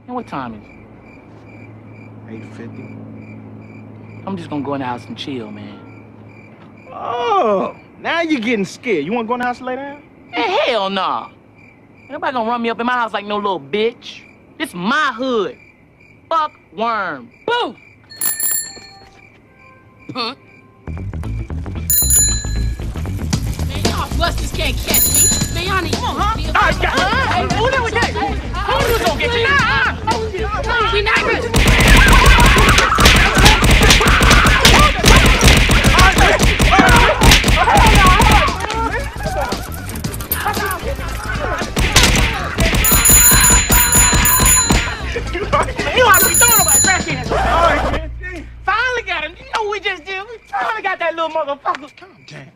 And what time is it? 8:50. I'm just gonna go in the house and chill, man. Oh, now you're getting scared. You wanna go in the house and lay down? Man, hell nah. Ain't nobody gonna run me up in my house like no little bitch. This my hood. Fuck Worm. Boo! Huh? Man, y'all busters can't catch me. Man, y'all need to All right, guys. Hey, who that was that? Who was gonna get you? We neighbors. You ought to be throwing about trash cans. Finally got him. You know what we just did? We finally got that little motherfucker. Calm down.